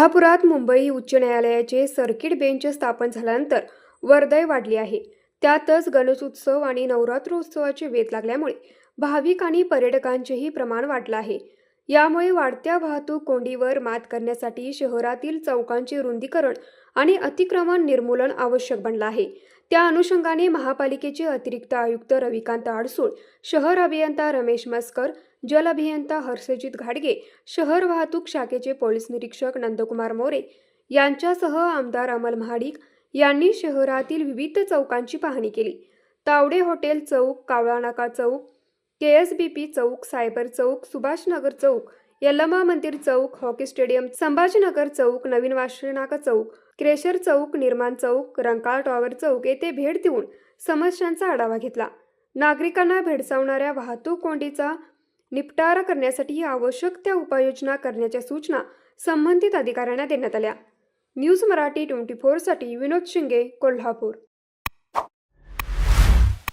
कोल्हापुरात मुंबई उच्च न्यायालयाचे सर्किट बेंच स्थापन झाल्यानंतर वर्दळ वाढली आहे. त्यातच गणेशोत्सव आणि नवरात्रोत्सवाचे वेध लागल्यामुळे भाविक आणि पर्यटकांचेही प्रमाण वाढलं आहे. यामुळे वाढत्या वाहतूक कोंडीवर मात करण्यासाठी शहरातील चौकांचे रुंदीकरण आणि अतिक्रमण निर्मूलन आवश्यक बनलं आहे. त्या अनुषंगाने महापालिकेचे अतिरिक्त आयुक्त रविकांत आडसूळ, शहर अभियंता रमेश मस्कर, जल अभियंता हर्षजित घाडगे, शहर वाहतूक शाखेचे पोलीस निरीक्षक नंदकुमार मोरे यांच्यासह आमदार अमल महाडिक यांनी शहरातील विविध चौकांची पाहणी केली. तावडे हॉटेल चौक, कावळानाका चौक, KSBP चौक, सायबर चौक, सुभाषनगर चौक, यल्लमा मंदिर चौक, हॉकी स्टेडियम, संभाजीनगर चौक, नवीन वाशीनाका चौक, क्रेशर चौक, निर्माण चौक, रंकाळ टॉवर चौक येथे भेट देऊन समस्यांचा आढावा घेतला. नागरिकांना भेडसावणाऱ्या वाहतूक कोंडीचा निपटारा करण्यासाठी आवश्यक त्या उपाययोजना करण्याच्या सूचना संबंधित अधिकाऱ्यांना देण्यात आल्या. न्यूज मराठी 24 साठी विनोद शिंगे, कोल्हापूर.